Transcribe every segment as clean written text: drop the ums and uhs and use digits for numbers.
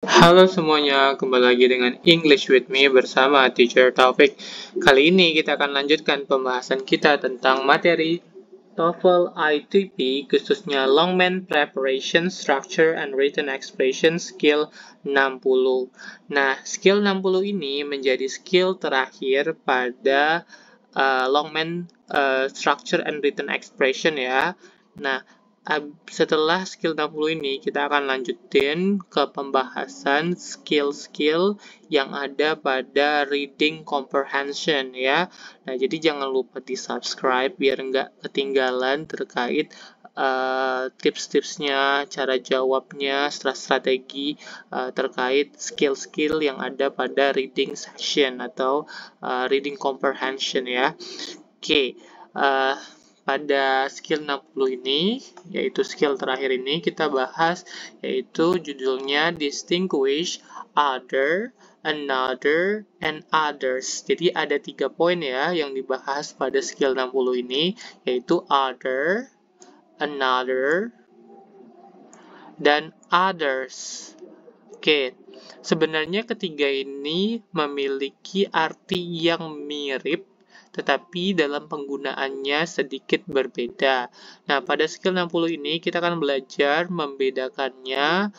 Halo semuanya, kembali lagi dengan English with me bersama Teacher Taufik. Kali ini kita akan lanjutkan pembahasan kita tentang materi TOEFL ITP, khususnya Longman Preparation, Structure, and Written Expression Skill 60. Nah, skill 60 ini menjadi skill terakhir pada Longman Structure and Written Expression ya. Nah, setelah skill 60 ini, kita akan lanjutin ke pembahasan skill-skill yang ada pada reading comprehension ya. Nah, jadi jangan lupa di-subscribe biar nggak ketinggalan terkait tips-tipsnya, cara jawabnya, strategi terkait skill-skill yang ada pada reading section atau reading comprehension ya. Oke, pada skill 60 ini, yaitu skill terakhir ini, kita bahas, yaitu judulnya Distinguish Other, Another, and Others. Jadi ada 3 poin ya yang dibahas pada skill 60 ini, yaitu Other, Another, dan Others. Oke, sebenarnya ketiga ini memiliki arti yang mirip, tetapi dalam penggunaannya sedikit berbeda. Nah, pada skill 60 ini kita akan belajar membedakannya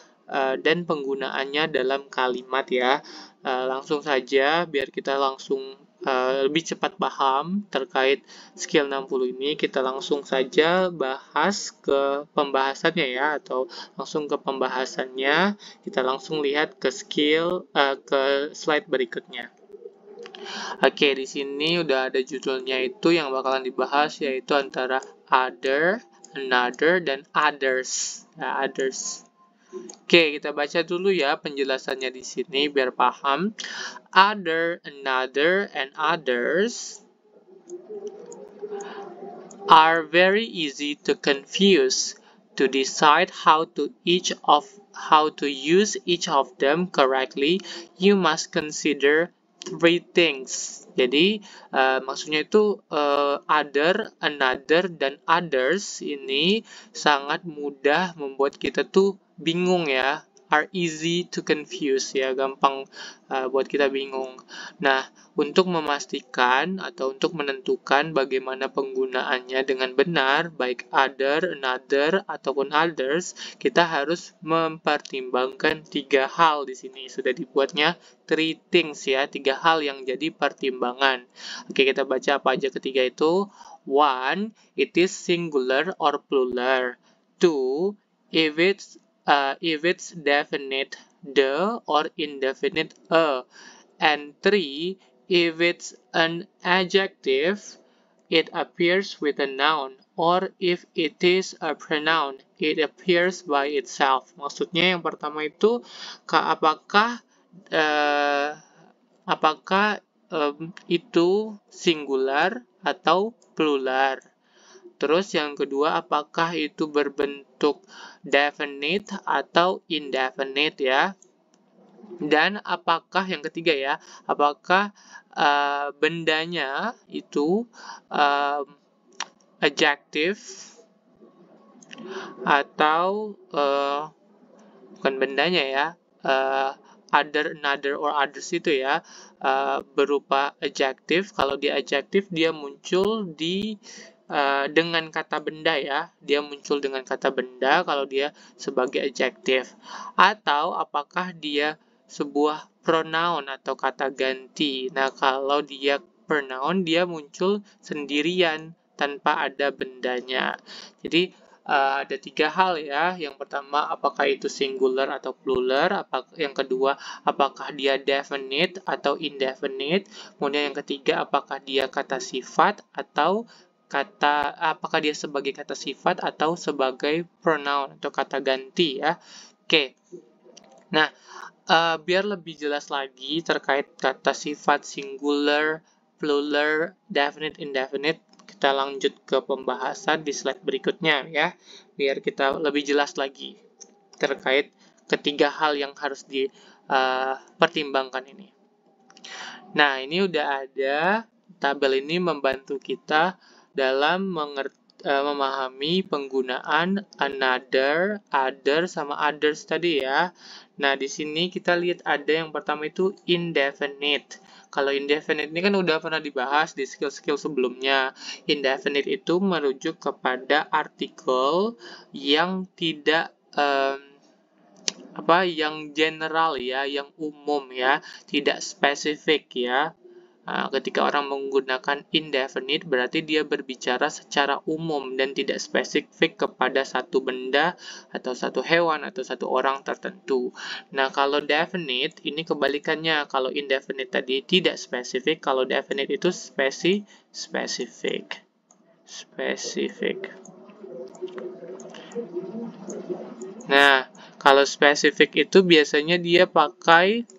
dan penggunaannya dalam kalimat ya. Langsung saja, biar kita langsung lebih cepat paham terkait skill 60 ini, kita langsung saja bahas ke pembahasannya ya, atau langsung ke pembahasannya. Kita langsung lihat ke ke slide berikutnya. Oke, di sini udah ada judulnya itu yang bakalan dibahas, yaitu antara other, another, dan others. Nah, others. Oke, kita baca dulu ya penjelasannya di sini biar paham. Other, another, and others are very easy to confuse. To decide how to use each of them correctly, you must consider 3 things. Jadi maksudnya itu other, another, dan others ini sangat mudah membuat kita tuh bingung ya. Are easy to confuse ya, gampang buat kita bingung. Nah, untuk memastikan atau untuk menentukan bagaimana penggunaannya dengan benar, baik other, another, ataupun others, kita harus mempertimbangkan 3 hal di sini. Sudah dibuatnya 3 things ya, 3 hal yang jadi pertimbangan. Oke, kita baca apa aja ketiga itu. 1. It is singular or plural. 2. If it's definite the or indefinite a. And 3. If it's an adjective, it appears with a noun, or if it is a pronoun, it appears by itself. Maksudnya yang pertama itu apakah itu singular atau plural. Terus yang kedua, apakah itu berbentuk definite atau indefinite ya. Dan apakah yang ketiga ya, apakah bendanya itu adjective atau bukan bendanya ya, other, another, or others itu ya, berupa adjective. Kalau di adjective dia muncul dengan kata benda ya, dia muncul dengan kata benda kalau dia sebagai adjective. Atau apakah dia sebuah pronoun atau kata ganti. Nah, kalau dia pronoun, dia muncul sendirian tanpa ada bendanya. Jadi ada 3 hal ya. Yang pertama, apakah itu singular atau plural. Yang kedua, apakah dia definite atau indefinite. Kemudian yang ketiga, apakah dia kata sifat atau apakah dia sebagai kata sifat atau sebagai pronoun atau kata ganti ya. Oke. Nah, biar lebih jelas lagi terkait kata sifat singular, plural, definite, indefinite, kita lanjut ke pembahasan di slide berikutnya ya, biar kita lebih jelas lagi terkait ketiga hal yang harus dipertimbangkan ini. Nah, ini udah ada tabel ini membantu kita dalam memahami penggunaan another, other, sama others tadi ya. Nah, di sini kita lihat ada yang pertama itu indefinite. Kalau indefinite ini kan udah pernah dibahas di skill-skill sebelumnya. Indefinite itu merujuk kepada artikel yang tidak yang general ya, yang umum ya, tidak spesifik ya. Nah, ketika orang menggunakan indefinite berarti dia berbicara secara umum dan tidak spesifik kepada satu benda atau satu hewan atau satu orang tertentu. Nah, kalau definite ini kebalikannya. Kalau indefinite tadi tidak spesifik, kalau definite itu spesifik. Nah, kalau spesifik itu biasanya dia pakai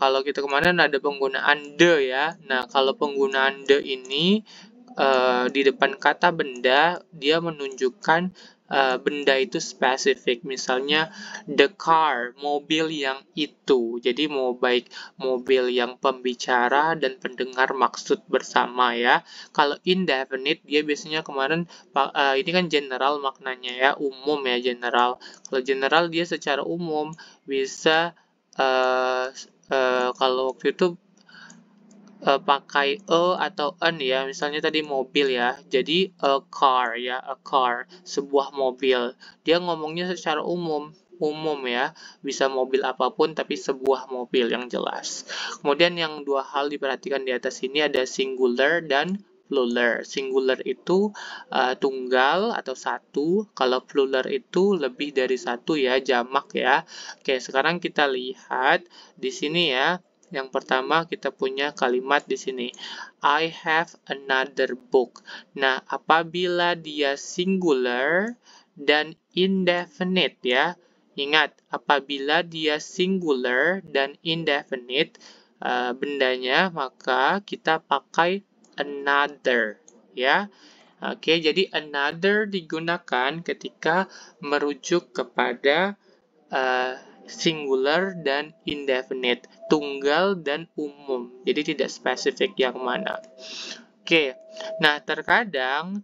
kalau kita kemarin ada penggunaan the ya. Nah, kalau penggunaan the ini di depan kata benda, dia menunjukkan benda itu spesifik. Misalnya, the car, mobil yang itu. Jadi, mau baik mobil yang pembicara dan pendengar maksud bersama ya. Kalau indefinite, dia biasanya kemarin, ini kan general maknanya ya, umum ya, general. Kalau general, dia secara umum bisa kalau waktu itu pakai atau an ya, misalnya tadi mobil ya, jadi a car ya, a car, sebuah mobil. Dia ngomongnya secara umum ya, bisa mobil apapun tapi sebuah mobil yang jelas. Kemudian yang dua hal diperhatikan di atas ini ada singular dan plural. Singular itu tunggal atau satu, kalau plural itu lebih dari satu ya, jamak ya. Oke, sekarang kita lihat di sini ya. Yang pertama kita punya kalimat di sini. I have another book. Nah, apabila dia singular dan indefinite ya. Ingat, apabila dia singular dan indefinite bendanya, maka kita pakai another ya. Oke, jadi another digunakan ketika merujuk kepada singular dan indefinite, tunggal dan umum. Jadi tidak spesifik yang mana. Oke, nah terkadang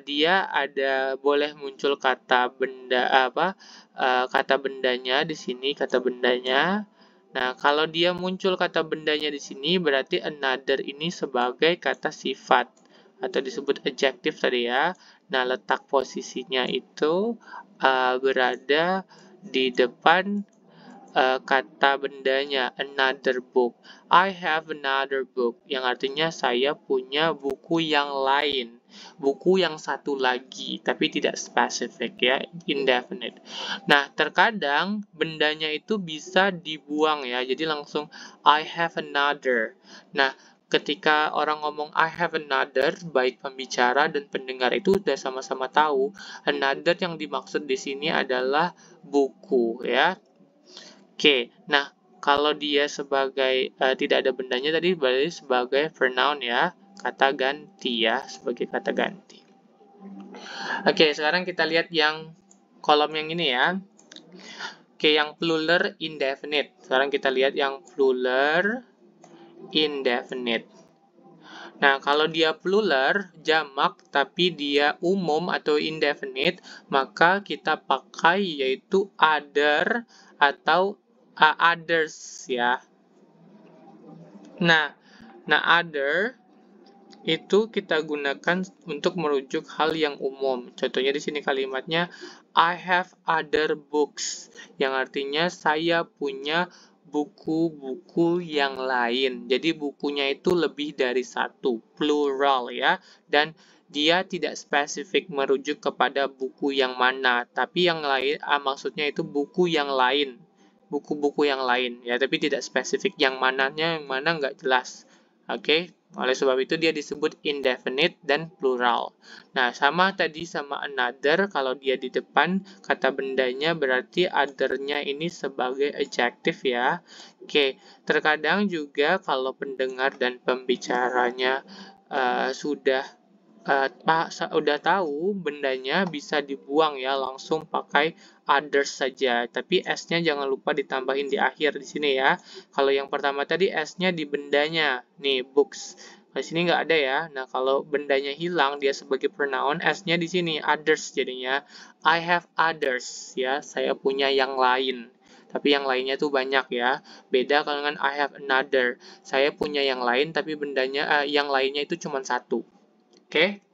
dia ada boleh muncul kata benda kata bendanya di sini, kata bendanya. Nah, kalau dia muncul kata bendanya di sini berarti another ini sebagai kata sifat atau disebut adjective tadi ya. Nah, letak posisinya itu berada di depan kata bendanya, another book. I have another book, yang artinya saya punya buku yang lain. Buku yang satu lagi, tapi tidak spesifik ya, indefinite. Nah, terkadang bendanya itu bisa dibuang ya, jadi langsung I have another. Nah, ketika orang ngomong I have another, baik pembicara dan pendengar itu sudah sama-sama tahu another yang dimaksud di sini adalah buku ya. Oke, nah kalau dia sebagai tidak ada bendanya tadi berarti sebagai pronoun ya, kata ganti ya, sebagai kata ganti. Oke, sekarang kita lihat yang kolom yang ini ya. Oke, yang plural indefinite. Sekarang kita lihat yang plural indefinite. Nah, kalau dia plural, jamak, tapi dia umum atau indefinite, maka kita pakai yaitu other atau others ya. Nah, other itu kita gunakan untuk merujuk hal yang umum. Contohnya di sini kalimatnya I have other books, yang artinya saya punya buku-buku yang lain. Jadi bukunya itu lebih dari satu, plural ya. Dan dia tidak spesifik merujuk kepada buku yang mana, tapi yang lain maksudnya itu buku yang lain. Buku-buku yang lain ya, tapi tidak spesifik yang mananya, yang mana nggak jelas. Oke, oleh sebab itu dia disebut indefinite dan plural. Nah, sama tadi sama another, kalau dia di depan kata bendanya berarti other-nya ini sebagai adjective ya. Oke, terkadang juga kalau pendengar dan pembicaranya udah tahu bendanya bisa dibuang ya, langsung pakai others saja. Tapi S-nya jangan lupa ditambahin di akhir di sini ya. Kalau yang pertama tadi S-nya di bendanya. Nih, books. Di sini nggak ada ya. Nah, kalau bendanya hilang, dia sebagai pronoun, S-nya di sini, others jadinya. I have others, ya. Saya punya yang lain. Tapi yang lainnya tuh banyak ya. Beda kalau dengan I have another. Saya punya yang lain, tapi bendanya, yang lainnya itu cuma satu. Oke?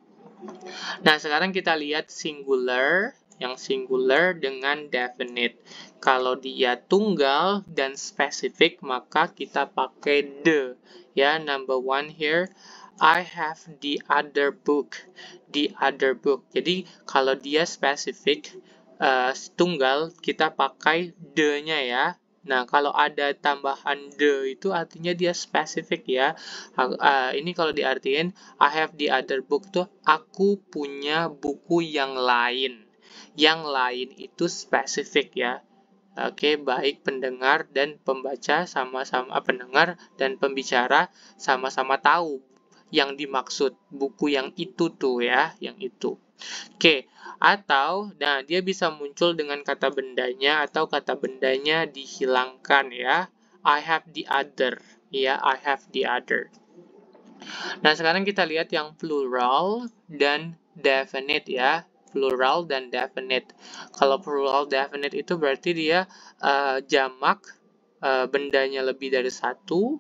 Nah, sekarang kita lihat singular. Yang singular dengan definite. Kalau dia tunggal dan spesifik, maka kita pakai the. Ya, number one here, I have the other book. The other book. Jadi, kalau dia spesifik, tunggal, kita pakai the-nya ya. Nah, kalau ada tambahan the itu artinya dia spesifik ya. Ini kalau diartiin, I have the other book tuh, aku punya buku yang lain. Yang lain itu spesifik ya. Oke, baik pendengar dan pembaca sama-sama pendengar dan pembicara sama-sama tahu yang dimaksud buku yang itu tuh ya, yang itu. Oke, atau nah dia bisa muncul dengan kata bendanya atau kata bendanya dihilangkan ya. I have the other, ya, I have the other. Nah, sekarang kita lihat yang plural dan definite ya. Plural dan definite. Kalau plural definite itu berarti dia jamak, bendanya lebih dari satu,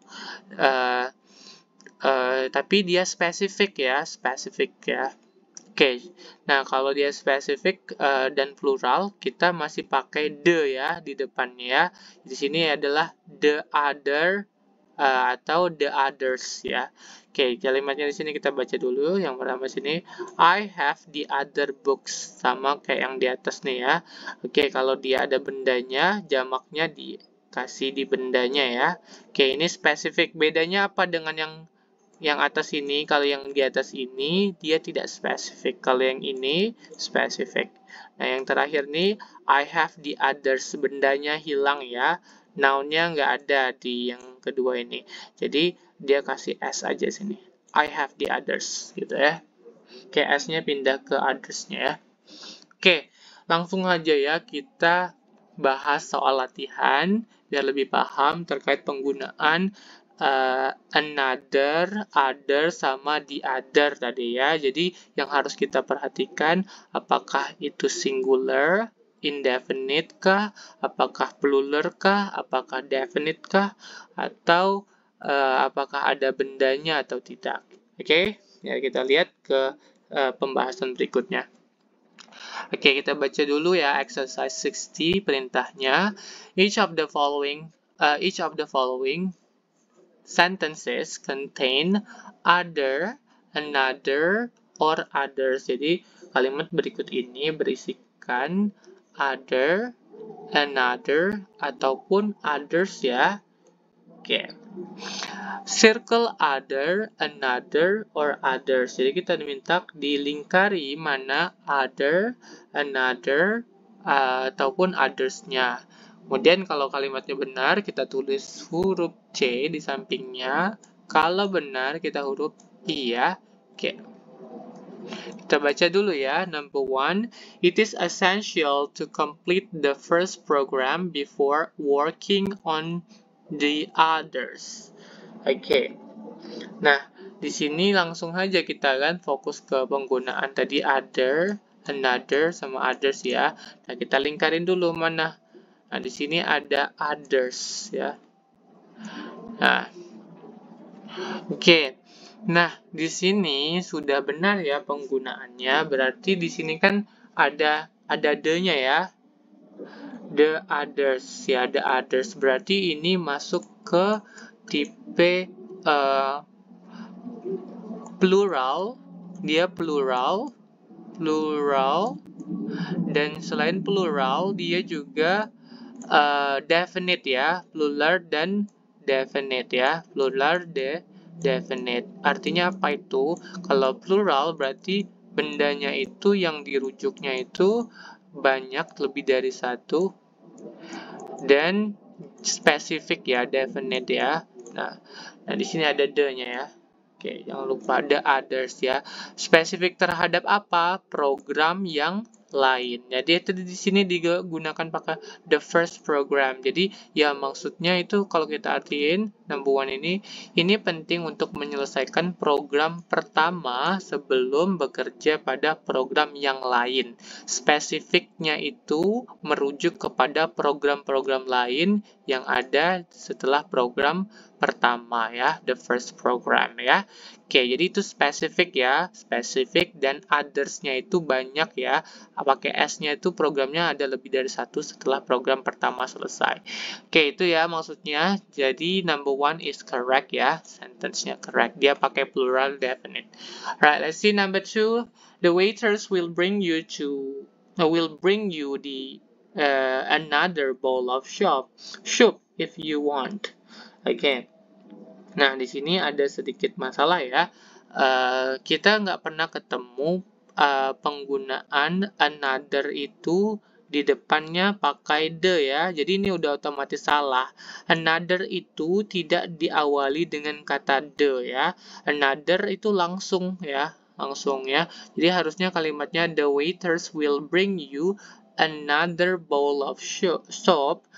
tapi dia spesifik ya, spesifik ya. Oke, nah kalau dia spesifik dan plural, kita masih pakai the ya di depannya. Di sini adalah the other atau the others ya. Oke, kalimatnya di sini kita baca dulu. Yang pertama sini, I have the other books, sama kayak yang di atas nih ya. Oke, kalau dia ada bendanya, jamaknya dikasih di bendanya ya. Oke, ini spesifik. Bedanya apa dengan yang atas ini? Kalau yang di atas ini dia tidak spesifik, kalau yang ini spesifik. Nah, yang terakhir nih, I have the others, bendanya hilang ya, noun-nya nggak ada di yang kedua ini, jadi dia kasih S aja sini, I have the others gitu ya. Oke, S-nya pindah ke others-nya ya. Oke, langsung aja ya kita bahas soal latihan biar lebih paham terkait penggunaan another, other, sama the other tadi ya. Jadi yang harus kita perhatikan, apakah itu singular, indefinite kah, apakah plural kah, apakah definite kah, atau apakah ada bendanya atau tidak. Oke, ya kita lihat ke pembahasan berikutnya. Oke, kita baca dulu ya exercise 60 perintahnya. Each of the following sentences contain other, another, or others. Jadi kalimat berikut ini berisikan other, another, ataupun others ya. Oke. Circle other, another, or others. Jadi kita diminta dilingkari mana other, another, ataupun others-nya. Kemudian kalau kalimatnya benar, kita tulis huruf C di sampingnya. Kalau benar, kita huruf I ya. Oke. Kita baca dulu ya. Number one, it is essential to complete the first program before working on the others. Oke. Nah, di sini langsung aja kita kan fokus ke penggunaan tadi other, another, sama others ya. Nah, kita lingkarin dulu mana. Nah, di sini ada others ya. Nah, oke. Nah, di sini sudah benar ya penggunaannya. Berarti di sini kan ada the-nya ya. The others ya, the others. Berarti ini masuk ke tipe plural. Dia plural, dan selain plural dia juga definite ya, plural dan definite ya, plural definite. Artinya apa itu? Kalau plural berarti bendanya itu yang dirujuknya itu banyak, lebih dari satu, dan spesifik ya, definite ya. Nah di sini ada the-nya ya. Oke, jangan lupa ada others ya. Spesifik terhadap apa? Program yang lain. Jadi itu di sini digunakan pakai the first program. Jadi ya maksudnya itu kalau kita artiin number one ini penting untuk menyelesaikan program pertama sebelum bekerja pada program yang lain. Spesifiknya itu merujuk kepada program-program lain yang ada setelah program pertama ya, the first program ya. Oke, jadi itu spesifik ya, spesifik, dan others-nya itu banyak ya. Pakai S-nya itu programnya ada lebih dari satu setelah program pertama selesai. Oke, itu ya maksudnya. Jadi number one is correct ya, sentence-nya correct. Dia pakai plural definite. Alright, let's see number two. The waiters will bring you the another bowl of soup if you want. Oke. Nah, di sini ada sedikit masalah ya. Kita nggak pernah ketemu penggunaan another itu di depannya pakai the ya. Jadi ini udah otomatis salah. Another itu tidak diawali dengan kata the ya. Another itu langsung ya. Langsung ya. Jadi harusnya kalimatnya the waiters will bring you another bowl of soup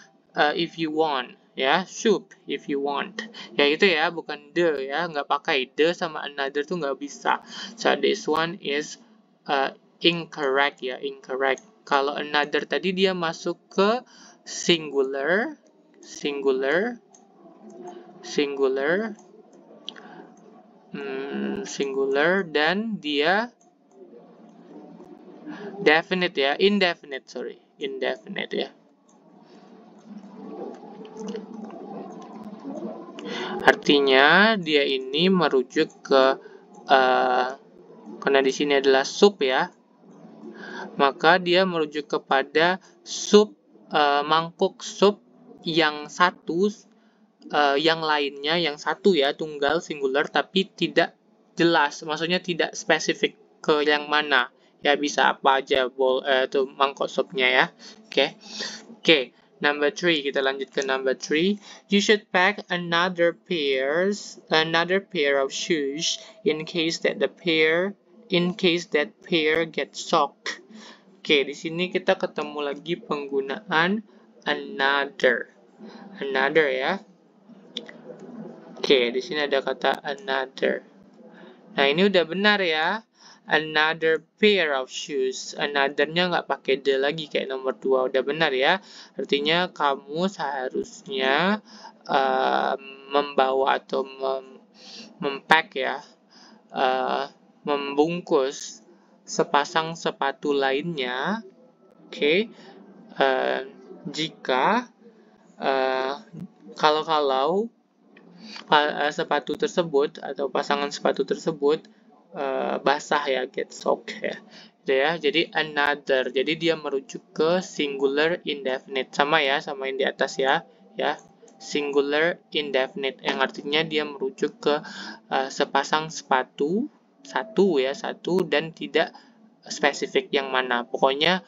if you want. Ya, soup if you want. Ya itu ya, bukan the ya, nggak pakai the sama another tuh nggak bisa. So this one is incorrect ya, incorrect. Kalau another tadi dia masuk ke singular, dan dia definite ya, indefinite ya. Artinya dia ini merujuk ke karena di sini adalah soup ya, maka dia merujuk kepada mangkuk sup yang satu, yang lainnya yang satu ya, tunggal singular tapi tidak jelas, maksudnya tidak spesifik ke yang mana ya, bisa apa aja itu mangkok supnya ya. Oke. Number 3, kita lanjut ke number 3. You should pack another pair of shoes in case that pair gets soaked. Oke, di sini kita ketemu lagi penggunaan another ya. Oke, di sini ada kata another. Nah, ini udah benar ya. Another pair of shoes. Another-nya nggak pakai the lagi kayak nomor 2. Udah benar ya. Artinya kamu seharusnya membawa atau mempack ya, membungkus sepasang sepatu lainnya. Oke. Jika kalau sepatu tersebut atau pasangan sepatu tersebut basah ya, get soaked ya. Jadi another, jadi dia merujuk ke singular indefinite, sama ya, sama yang di atas ya, singular indefinite yang artinya dia merujuk ke sepasang sepatu, satu dan tidak spesifik yang mana, pokoknya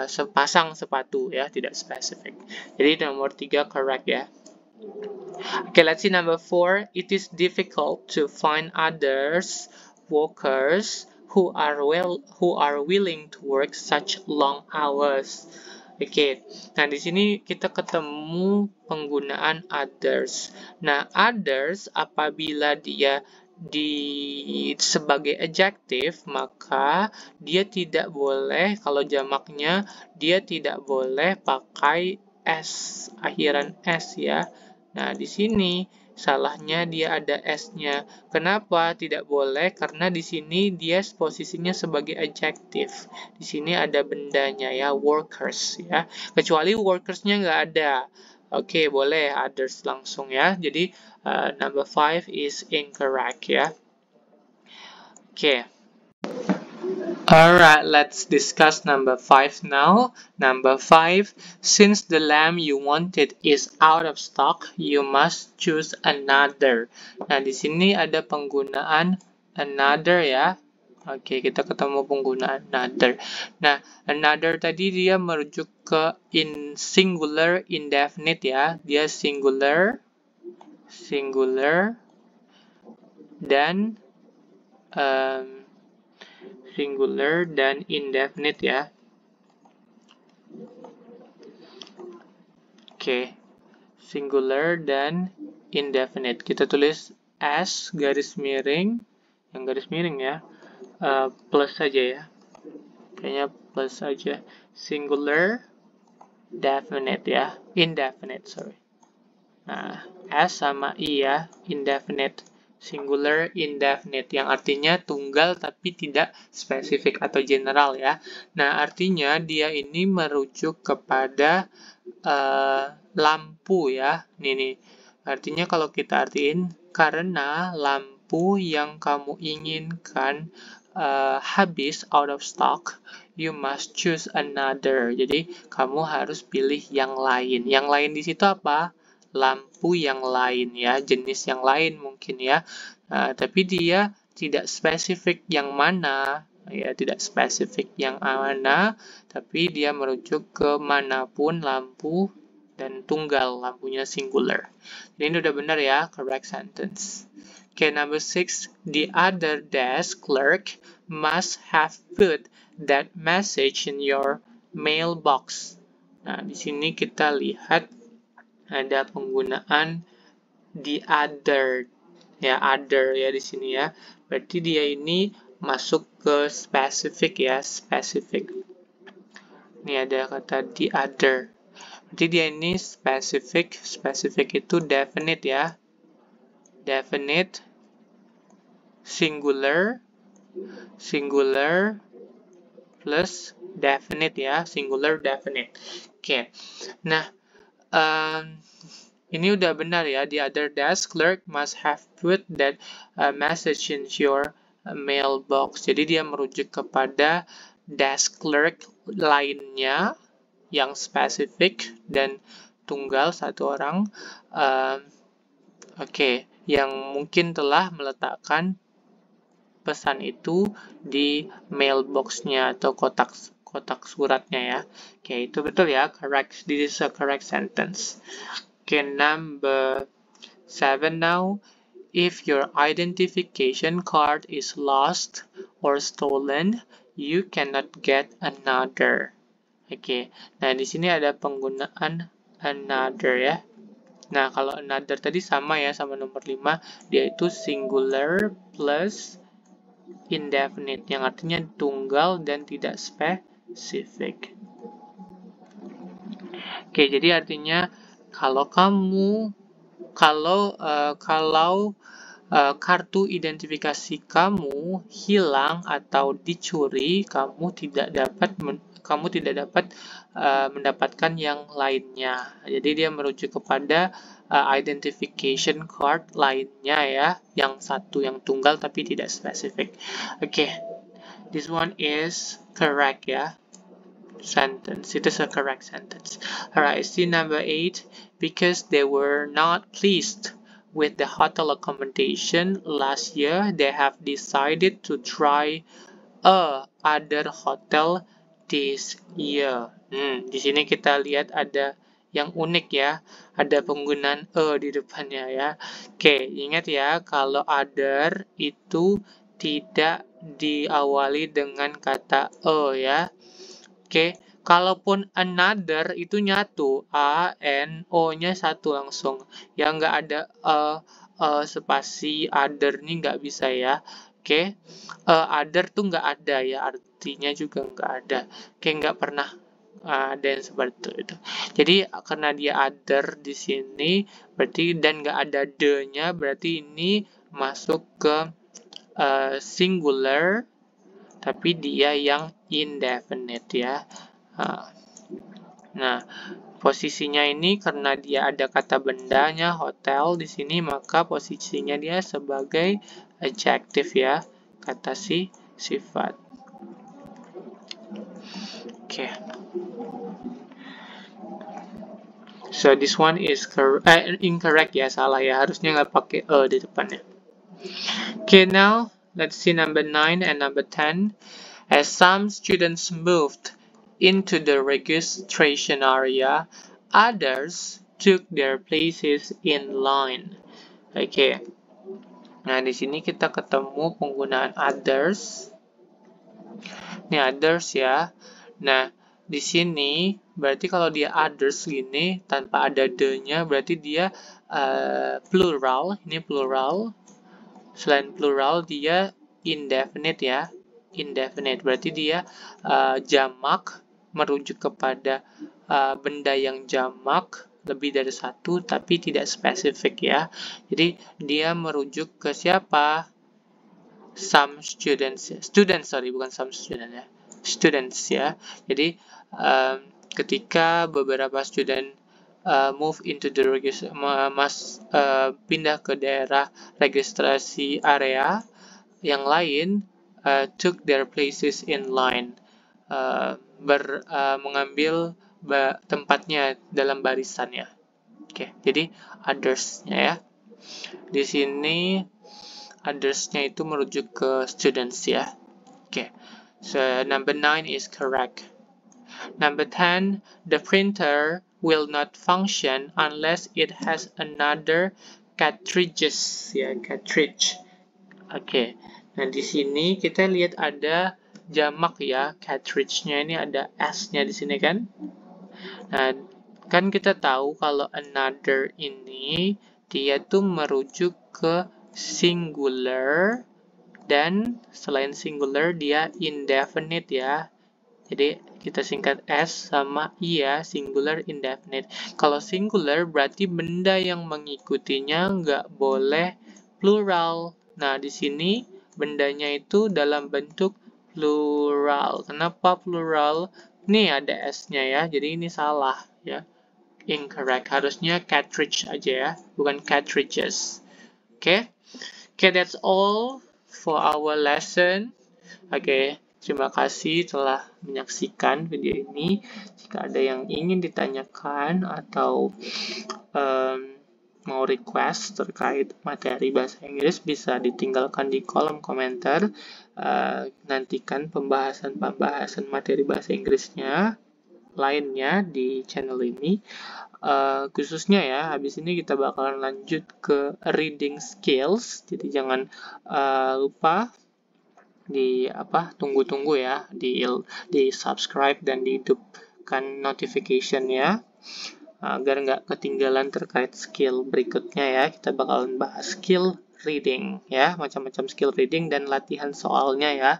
sepasang sepatu ya, tidak spesifik. Jadi nomor 3 correct ya. Okay, let's see number 4. It is difficult to find workers who are willing to work such long hours. Oke, nah di sini kita ketemu penggunaan others. Nah, others apabila dia sebagai adjective, maka dia tidak boleh, kalau jamaknya dia tidak boleh pakai s, akhiran s ya. Nah, di sini salahnya dia ada S-nya. Kenapa tidak boleh? Karena di sini dia posisinya sebagai adjective. Di sini ada bendanya ya, workers ya. Kecuali workers-nya nggak ada. Oke, boleh others langsung ya. Jadi number 5 is incorrect ya. Oke. Alright, let's discuss number 5 now. Number 5, since the lamb you wanted is out of stock, you must choose another. Nah, di sini ada penggunaan another ya. Oke, kita ketemu penggunaan another. Nah, another tadi dia merujuk ke singular indefinite ya. Dia singular dan singular dan indefinite ya. Oke, singular dan indefinite. Kita tulis as garis miring, yang garis miring ya, plus saja ya. Kayaknya plus saja. Singular definite ya, indefinite, sorry. Nah, S sama I ya, indefinite. Singular indefinite, yang artinya tunggal tapi tidak spesifik atau general ya. Nah, artinya dia ini merujuk kepada lampu ya. Nih, artinya kalau kita artiin, karena lampu yang kamu inginkan habis, out of stock, you must choose another. Jadi, kamu harus pilih yang lain. Yang lain di situ apa? Lampu yang lain ya, jenis yang lain mungkin ya. Tapi dia tidak spesifik yang mana, ya tidak spesifik yang mana, tapi dia merujuk ke manapun lampu dan tunggal, lampunya singular. Jadi ini udah benar ya, correct sentence. Okay, number 6, the other desk clerk must have put that message in your mailbox. Nah, di sini kita lihat ada penggunaan the other ya, other ya di sini ya. Berarti dia ini masuk ke spesifik ya, spesifik. Ini ada kata the other. Berarti dia ini spesifik, spesifik itu definite ya. Definite, singular, singular plus definite ya, singular definite. Oke. Nah, ini udah benar ya, the other desk clerk must have put that message in your mailbox. Jadi dia merujuk kepada desk clerk lainnya yang spesifik dan tunggal satu orang, yang mungkin telah meletakkan pesan itu di mailbox-nya atau kotak suratnya ya. Oke, itu betul ya, correct. This is a correct sentence. Okay, number 7 now. If your identification card is lost or stolen, you cannot get another. Oke, nah di sini ada penggunaan another ya. Nah, kalau another tadi sama ya, sama nomor 5, dia itu singular plus indefinite, yang artinya tunggal dan tidak spesifik. Oke, jadi artinya kalau kartu identifikasi kamu hilang atau dicuri, kamu tidak dapat mendapatkan yang lainnya. Jadi dia merujuk kepada identification card lainnya ya, yang satu yang tunggal tapi tidak spesifik. Oke, this one is correct ya. Sentence. It is a correct sentence. Alright, see number 8. Because they were not pleased with the hotel accommodation last year, they have decided to try other hotel this year. Di sini kita lihat ada yang unik ya, ada penggunaan di depannya ya. Oke, ingat ya, kalau other itu tidak diawali dengan kata ya. Oke, kalaupun another itu nyatu, A, N, O-nya satu langsung. Ya nggak ada spasi other nih nggak bisa ya. Oke, other tuh nggak ada ya, artinya juga nggak ada. Oke, nggak pernah ada yang seperti itu. Jadi karena dia other di sini, berarti dan nggak ada the-nya, berarti ini masuk ke singular, tapi dia yang indefinite ya. Nah, posisinya ini karena dia ada kata bendanya hotel di sini, maka posisinya dia sebagai adjective ya, kata sifat. Oke. So this one is incorrect ya, salah ya, harusnya nggak pakai di depannya. Okay, now let's see number 9 and number 10. As some students moved into the registration area, others took their places in line. Oke. Nah, di sini kita ketemu penggunaan others. Ini others ya. Nah, di sini berarti kalau dia others gini tanpa ada the-nya berarti dia plural. Ini plural. Selain plural dia indefinite ya. Indefinite berarti dia jamak, merujuk kepada benda yang jamak lebih dari satu tapi tidak spesifik ya. Jadi dia merujuk ke siapa? Some students, bukan some student ya, students ya. Jadi ketika beberapa student move into the pindah ke daerah registrasi area, yang lain took their places in line, mengambil tempatnya dalam barisannya. Oke, jadi others-nya ya. Di sini others-nya itu merujuk ke students ya. Okay, so number 9 is correct. Number 10, the printer will not function unless it has another cartridges ya, cartridge. Okay, nah di sini kita lihat ada jamak ya, cartridge-nya ini ada S-nya di sini kan. Nah, kan kita tahu kalau another ini dia tuh merujuk ke singular, dan selain singular dia indefinite ya. Jadi kita singkat S sama I ya, singular indefinite. Kalau singular berarti benda yang mengikutinya nggak boleh plural. Nah, di sini bendanya itu dalam bentuk plural. Kenapa plural? Nih ada S-nya ya, jadi ini salah ya. Incorrect. Harusnya cartridge aja ya, bukan cartridges. Oke. Okay, that's all for our lesson. Oke, terima kasih telah menyaksikan video ini. Jika ada yang ingin ditanyakan atau mau request terkait materi bahasa Inggris, bisa ditinggalkan di kolom komentar. Nantikan pembahasan materi bahasa Inggrisnya lainnya di channel ini. Khususnya ya, habis ini kita bakalan lanjut ke reading skills, jadi jangan lupa tunggu-tunggu ya, di subscribe dan dihidupkan notification ya, agar nggak ketinggalan terkait skill berikutnya ya. Kita bakalan bahas skill reading ya, macam-macam skill reading dan latihan soalnya ya.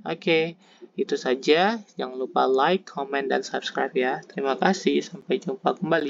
Oke, itu saja. Jangan lupa like, comment, dan subscribe ya. Terima kasih. Sampai jumpa kembali.